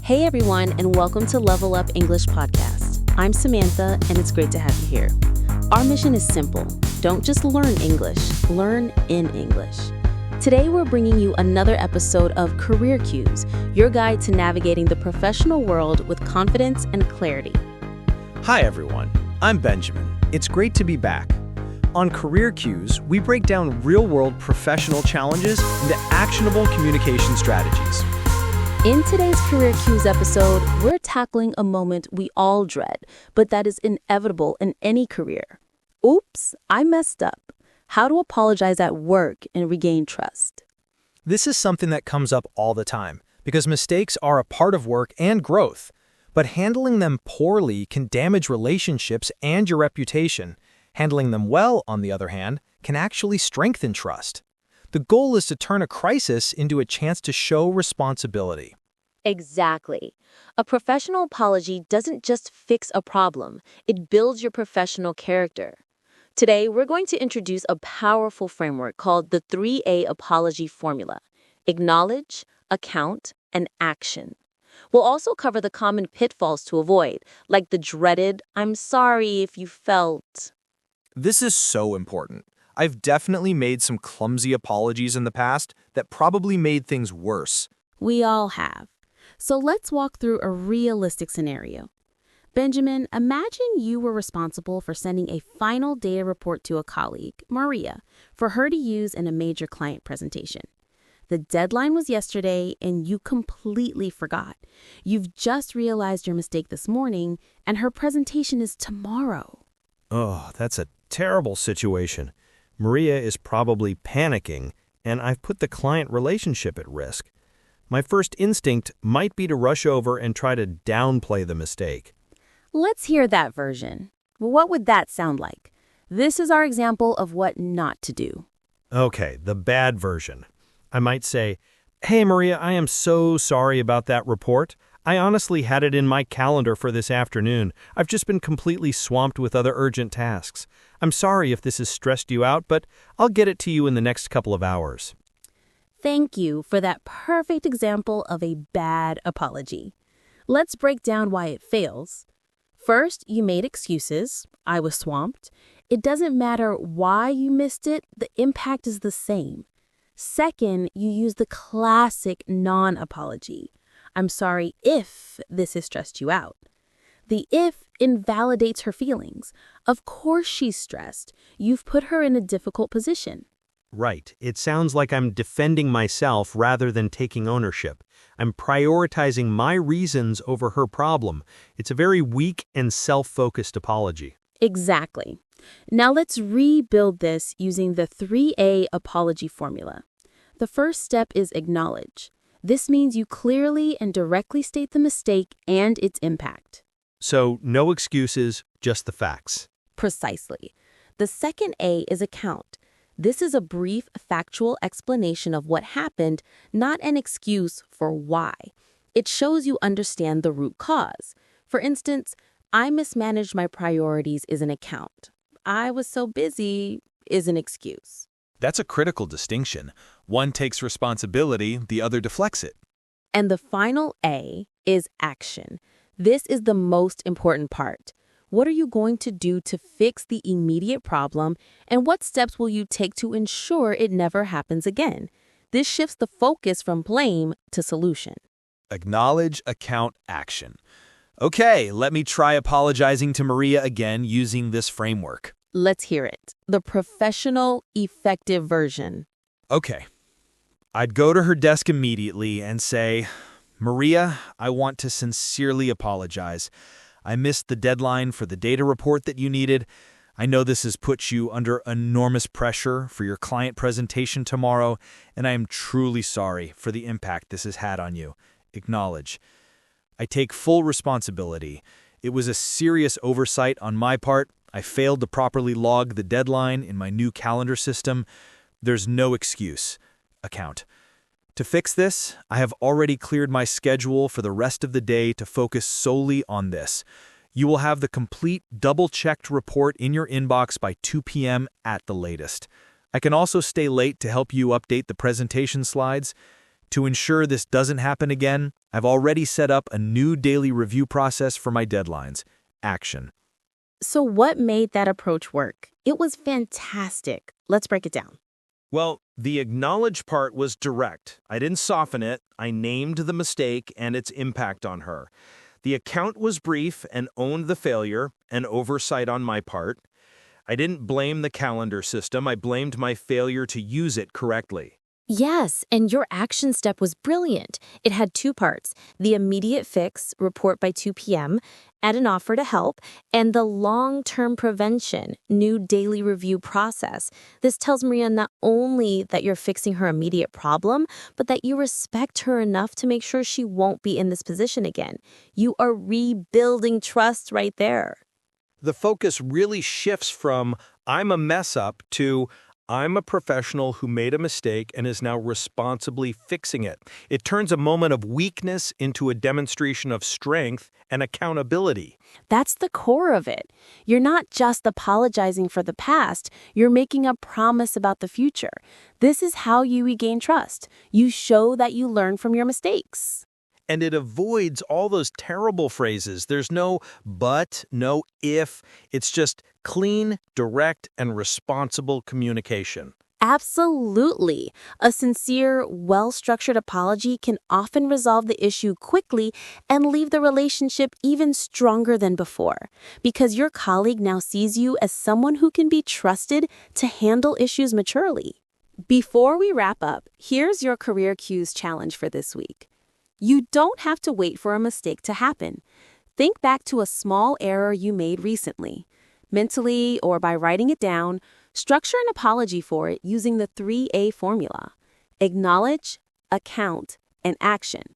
Hey everyone, and welcome to Level Up English Podcast. I'm Samantha, and it's great to have you here. Our mission is simple. Don't just learn English, learn in English. Today we're bringing you another episode of Career Cues, your guide to navigating the professional world with confidence and clarity. Hi everyone, I'm Benjamin. It's great to be back. On Career Cues, we break down real-world professional challenges into actionable communication strategies. In today's Career Cues episode, we're tackling a moment we all dread, but that is inevitable in any career. Oops, I messed up. How to apologize at work and regain trust. This is something that comes up all the time because mistakes are a part of work and growth, but handling them poorly can damage relationships and your reputation. Handling them well, on the other hand, can actually strengthen trust. The goal is to turn a crisis into a chance to show responsibility. Exactly. A professional apology doesn't just fix a problem, it builds your professional character. Today, we're going to introduce a powerful framework called the 3A apology formula: acknowledge, account, and action. We'll also cover the common pitfalls to avoid, like the dreaded, "I'm sorry if you felt." This is so important. I've definitely made some clumsy apologies in the past that probably made things worse. We all have. So let's walk through a realistic scenario. Benjamin, imagine you were responsible for sending a final data report to a colleague, Maria, for her to use in a major client presentation. The deadline was yesterday and you completely forgot. You've just realized your mistake this morning and her presentation is tomorrow. Oh, that's a terrible situation. Maria is probably panicking, and I've put the client relationship at risk. My first instinct might be to rush over and try to downplay the mistake. Let's hear that version. What would that sound like? This is our example of what not to do. Okay, the bad version. I might say, "Hey Maria, I am so sorry about that report. I honestly had it in my calendar for this afternoon. I've just been completely swamped with other urgent tasks. I'm sorry if this has stressed you out, but I'll get it to you in the next couple of hours." Thank you for that perfect example of a bad apology. Let's break down why it fails. First, you made excuses. I was swamped. It doesn't matter why you missed it, the impact is the same. Second, you use the classic non-apology. I'm sorry if this has stressed you out. The if invalidates her feelings. Of course she's stressed. You've put her in a difficult position. Right. It sounds like I'm defending myself rather than taking ownership. I'm prioritizing my reasons over her problem. It's a very weak and self-focused apology. Exactly. Now let's rebuild this using the 3A apology formula. The first step is acknowledge. This means you clearly and directly state the mistake and its impact. So, no excuses, just the facts. Precisely. The second A is account. This is a brief, factual explanation of what happened, not an excuse for why. It shows you understand the root cause. For instance, I mismanaged my priorities is an account. I was so busy is an excuse. That's a critical distinction. One takes responsibility, the other deflects it. And the final A is action. This is the most important part. What are you going to do to fix the immediate problem, and what steps will you take to ensure it never happens again? This shifts the focus from blame to solution. Acknowledge, account, action. Okay, let me try apologizing to Maria again using this framework. Let's hear it. The professional, effective version. Okay. I'd go to her desk immediately and say, "Maria, I want to sincerely apologize. I missed the deadline for the data report that you needed. I know this has put you under enormous pressure for your client presentation tomorrow, and I am truly sorry for the impact this has had on you. Acknowledge. I take full responsibility. It was a serious oversight on my part. I failed to properly log the deadline in my new calendar system. There's no excuse. Account. To fix this, I have already cleared my schedule for the rest of the day to focus solely on this. You will have the complete double-checked report in your inbox by 2 p.m. at the latest. I can also stay late to help you update the presentation slides. To ensure this doesn't happen again, I've already set up a new daily review process for my deadlines. Action. So what made that approach work? It was fantastic. Let's break it down. Well, the acknowledge part was direct. I didn't soften it. I named the mistake and its impact on her. The account was brief and owned the failure, an oversight on my part. I didn't blame the calendar system. I blamed my failure to use it correctly. Yes, and your action step was brilliant. It had two parts: the immediate fix, report by 2 p.m., add an offer to help, and the long-term prevention, new daily review process. This tells Maria not only that you're fixing her immediate problem, but that you respect her enough to make sure she won't be in this position again. You are rebuilding trust right there. The focus really shifts from I'm a mess up to I'm a professional who made a mistake and is now responsibly fixing it. It turns a moment of weakness into a demonstration of strength and accountability. That's the core of it. You're not just apologizing for the past, you're making a promise about the future. This is how you regain trust. You show that you learn from your mistakes. And it avoids all those terrible phrases. There's no but, no if. It's just clean, direct, and responsible communication. Absolutely. A sincere, well-structured apology can often resolve the issue quickly and leave the relationship even stronger than before, because your colleague now sees you as someone who can be trusted to handle issues maturely. Before we wrap up, here's your Career Cues challenge for this week. You don't have to wait for a mistake to happen. Think back to a small error you made recently. Mentally or by writing it down, structure an apology for it using the 3A formula: acknowledge, account, and action.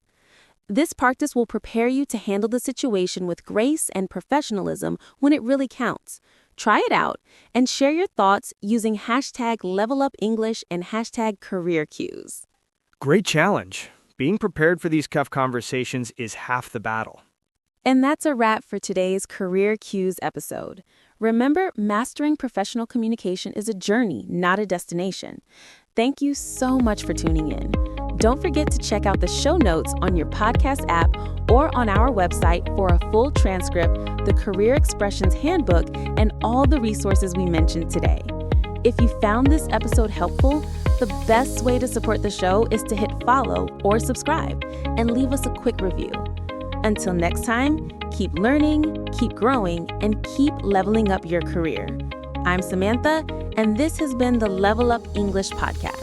This practice will prepare you to handle the situation with grace and professionalism when it really counts. Try it out and share your thoughts using #LevelUpEnglish and #CareerCues. Great challenge. Being prepared for these tough conversations is half the battle. And that's a wrap for today's Career Cues episode. Remember, mastering professional communication is a journey, not a destination. Thank you so much for tuning in. Don't forget to check out the show notes on your podcast app or on our website for a full transcript, the Career Expressions Handbook, and all the resources we mentioned today. If you found this episode helpful, the best way to support the show is to hit follow or subscribe and leave us a quick review. Until next time, keep learning, keep growing, and keep leveling up your career. I'm Samantha, and this has been the Level Up English Podcast.